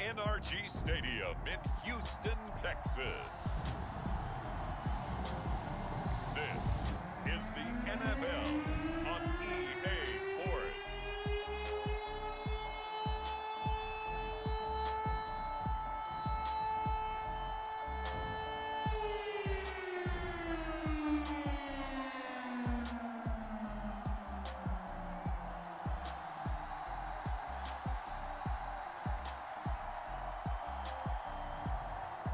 NRG Stadium in Houston, Texas. This is the NFL on EA Sports.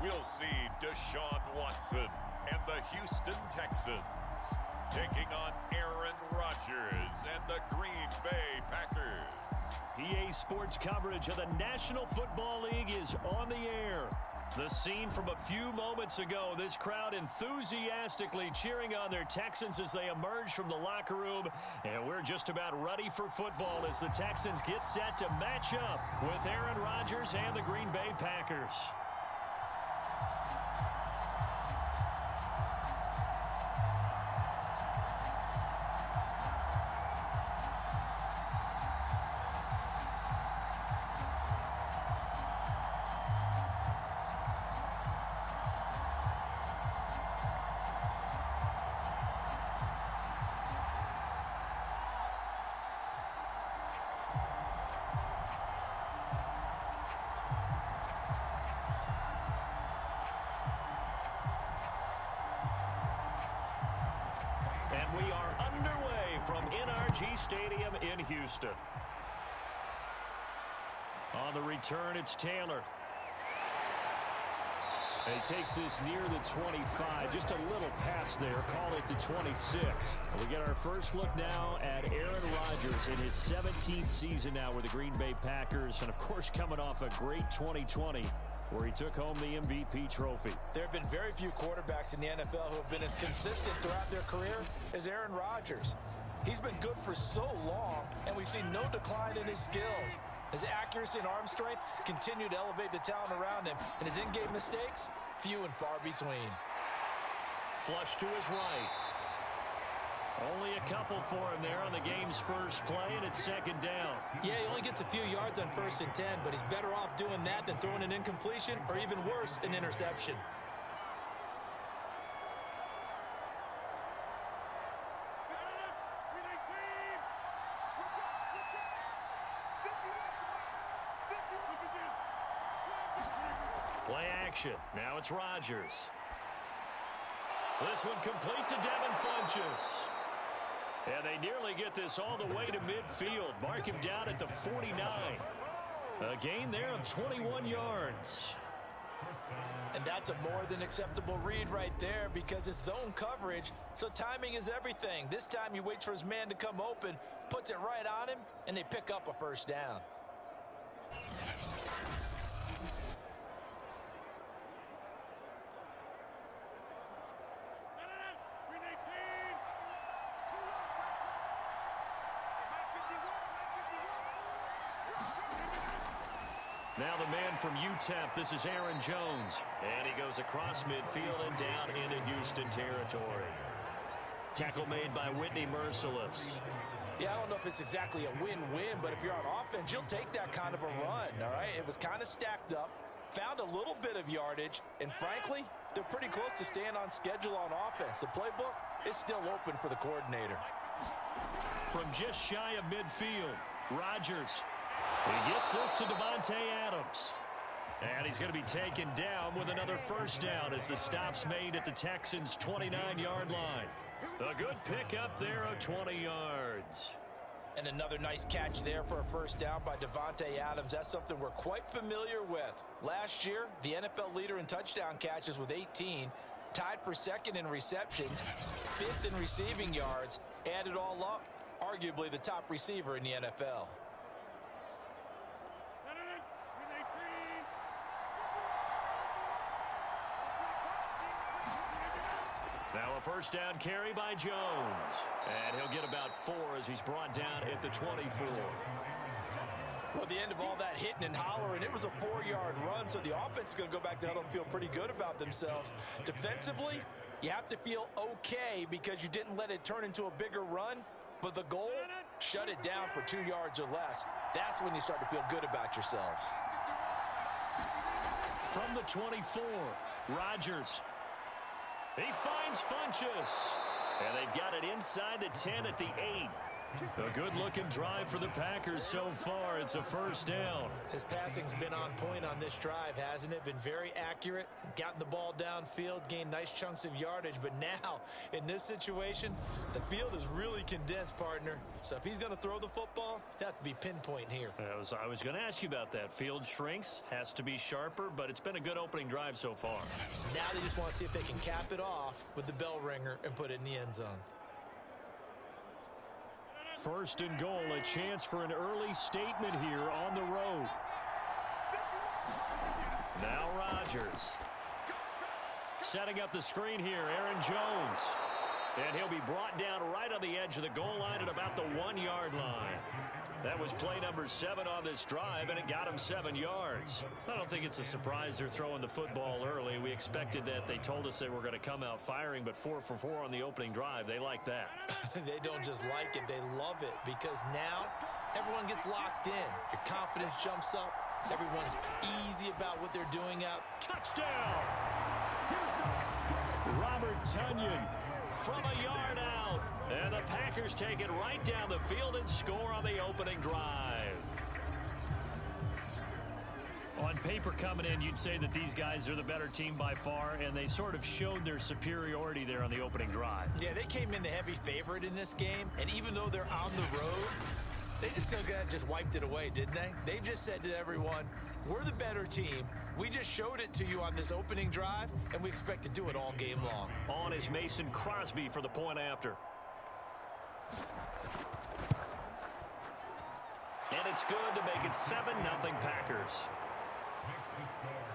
We'll see Desean Watson and the Houston Texans taking on Aaron Rodgers and the Green Bay Packers. EA Sports coverage of the National Football League is on the air. The scene from a few moments ago, this crowd enthusiastically cheering on their Texans as they emerge from the locker room. And we're just about ready for football as the Texans get set to match up with Aaron Rodgers and the Green Bay Packers. And we are underway from NRG Stadium in Houston. On the return, it's Taylor. He takes this near the 25, just a little pass there, call it the 26. We get our first look now at Aaron Rodgers in his 17th season now with the Green Bay Packers, and of course coming off a great 2020 where he took home the MVP trophy. There have been very few quarterbacks in the NFL who have been as consistent throughout their career as Aaron Rodgers. He's been good for so long, and we've seen no decline in his skills. His accuracy and arm strength continue to elevate the talent around him, and his in-game mistakes, few and far between. Flush to his right. Only a couple for him there on the game's first play, and it's second down. Yeah, he only gets a few yards on 1st and 10, but he's better off doing that than throwing an incompletion or even worse, an interception. Play action. Now it's Rodgers. This one complete to Devin Funchess. And they nearly get this all the way to midfield. Mark him down at the 49. A gain there of 21 yards. And that's a more than acceptable read right there because it's zone coverage, so timing is everything. This time he waits for his man to come open, puts it right on him, and they pick up a first down. Now the man from UTEP, this is Aaron Jones. And he goes across midfield and down into Houston territory. Tackle made by Whitney Merciless. Yeah, I don't know if it's exactly a win-win, but if you're on offense, you'll take that kind of a run, all right? It was kind of stacked up, found a little bit of yardage, and frankly, they're pretty close to staying on schedule on offense. The playbook is still open for the coordinator. From just shy of midfield, Rodgers. He gets this to Davante Adams. And he's going to be taken down with another first down as the stop's made at the Texans' 29-yard line. A good pickup there of 20 yards. And another nice catch there for a first down by Davante Adams. That's something we're quite familiar with. Last year, the NFL leader in touchdown catches with 18, tied for second in receptions, 5th in receiving yards, add it all up, arguably the top receiver in the NFL. Now a first down carry by Jones. And he'll get about 4 as he's brought down at the 24. Well, at the end of all that hitting and hollering, it was a 4-yard run, so the offense is going to go back to huddle and feel pretty good about themselves. Defensively, you have to feel okay because you didn't let it turn into a bigger run, but the goal, shut it down for 2 yards or less. That's when you start to feel good about yourselves. From the 24, Rodgers. He finds Funchess. And they've got it inside the 10 at the 8. A good-looking drive for the Packers so far. It's a first down. His passing's been on point on this drive, hasn't it? Been very accurate, gotten the ball downfield, gained nice chunks of yardage. But now, in this situation, the field is really condensed, partner. So if he's going to throw the football, it has to be pinpoint here. I was going to ask you about that. Field shrinks, has to be sharper, but it's been a good opening drive so far. Now they just want to see if they can cap it off with the bell ringer and put it in the end zone. First and goal, a chance for an early statement here on the road. Now Rodgers. Setting up the screen here, Aaron Jones. And he'll be brought down right on the edge of the goal line at about the 1-yard line. That was play number 7 on this drive, and it got him 7 yards. I don't think it's a surprise they're throwing the football early. We expected that. They told us they were going to come out firing, but 4 for 4 on the opening drive. They like that. They don't just like it, they love it, because now everyone gets locked in. Your confidence jumps up. Everyone's easy about what they're doing out. Touchdown! Robert Tonyan from a yard out. And the Packers take it right down the field and score on the opening drive. On paper coming in, you'd say that these guys are the better team by far, and they sort of showed their superiority there on the opening drive. Yeah, they came in the heavy favorite in this game, and even though they're on the road, they just wiped it away, didn't they? They've just said to everyone, we're the better team. We just showed it to you on this opening drive, and we expect to do it all game long. On is Mason Crosby for the point after. And it's good to make it 7-0 Packers.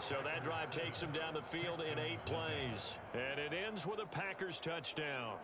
So that drive takes them down the field in 8 plays. And it ends with a Packers touchdown.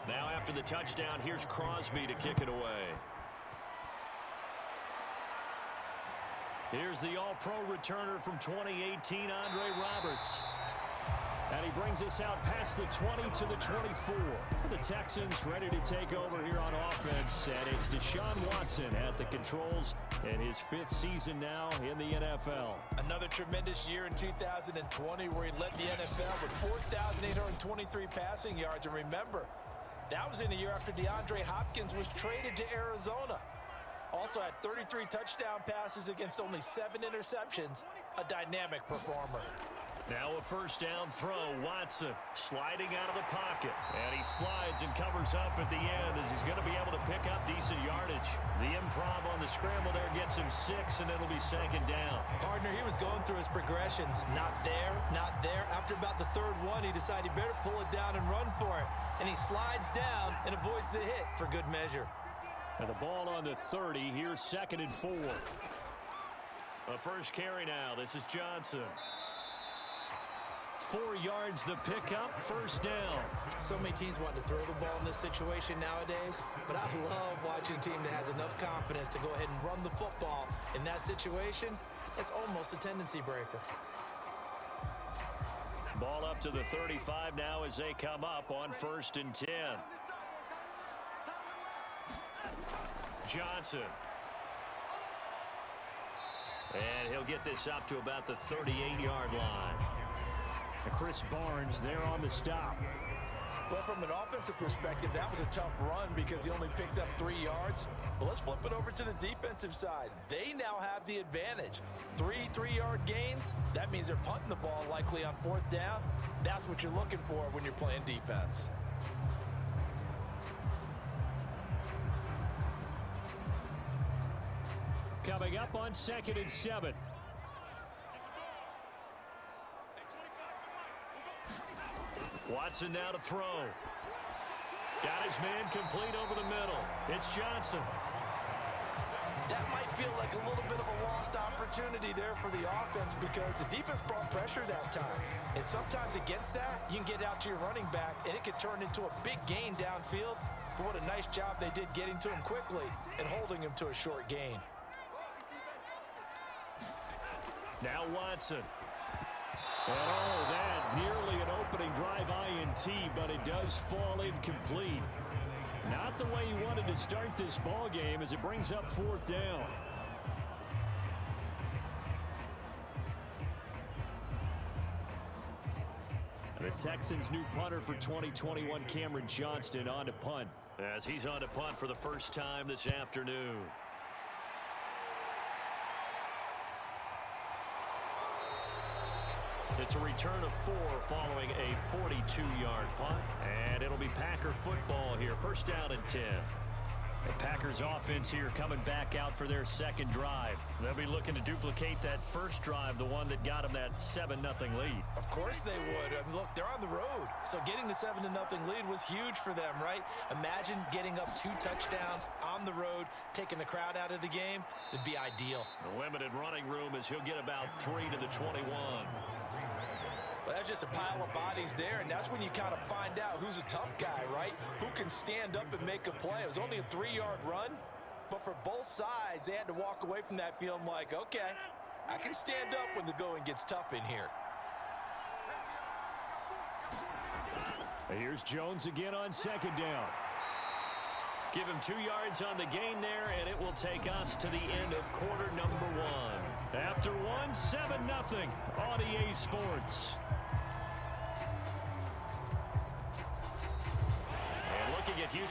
Now after the touchdown, here's Crosby to kick it away. Here's the All-Pro returner from 2018, Andre Roberts. And he brings us out past the 20 to the 24. The Texans ready to take over here on offense, and it's Desean Watson at the controls in his 5th season now in the NFL. Another tremendous year in 2020 where he led the NFL with 4,823 passing yards. And remember, that was in a year after DeAndre Hopkins was traded to Arizona. Also had 33 touchdown passes against only 7 interceptions. A dynamic performer. Now a first down throw. Watson sliding out of the pocket. And he slides and covers up at the end as he's going to be able to pick up decent yardage. The improv on the scramble there gets him 6, and it'll be 2nd down. Partner, he was going through his progressions. Not there, not there. After about the 3rd one, he decided he better pull it down and run for it. And he slides down and avoids the hit for good measure. And the ball on the 30. Here's 2nd and 4. A first carry now. This is Johnson. 4 yards the pickup, first down. So many teams want to throw the ball in this situation nowadays, but I love watching a team that has enough confidence to go ahead and run the football. In that situation, it's almost a tendency breaker. Ball up to the 35 now as they come up on 1st and 10. Johnson. And he'll get this up to about the 38-yard line. Chris Barnes there on the stop. Well, from an offensive perspective, that was a tough run because he only picked up 3 yards. But let's flip it over to the defensive side. They now have the advantage. 3 3-yard gains. That means they're punting the ball likely on 4th down. That's what you're looking for when you're playing defense. Coming up on 2nd and 7. Watson now to throw. Got his man complete over the middle. It's Johnson. That might feel like a little bit of a lost opportunity there for the offense because the defense brought pressure that time. And sometimes against that, you can get out to your running back, and it could turn into a big gain downfield. But what a nice job they did getting to him quickly and holding him to a short gain. Now Watson. And that nearly an opening drive INT, but it does fall incomplete. Not the way he wanted to start this ball game as it brings up 4th down. The Texans' new punter for 2021, Cameron Johnston, on to punt. As he's on to punt for the first time this afternoon. It's a return of 4 following a 42-yard punt. And it'll be Packer football here. First down and 10. The Packers offense here coming back out for their second drive. They'll be looking to duplicate that first drive, the one that got them that 7-0 lead. Of course they would. I mean, look, they're on the road. So getting the 7-0 lead was huge for them, right? Imagine getting up 2 touchdowns on the road, taking the crowd out of the game. It'd be ideal. The limited running room as he'll get about 3 to the 21. Well, that's just a pile of bodies there, and that's when you kind of find out who's a tough guy, right? Who can stand up and make a play. It was only a 3-yard run, but for both sides, they had to walk away from that feeling like, okay, I can stand up when the going gets tough in here. Here's Jones again on second down. Give him 2 yards on the gain there, and it will take us to the end of quarter number 1. After 1, 7-0 on EA Sports. And looking at Houston.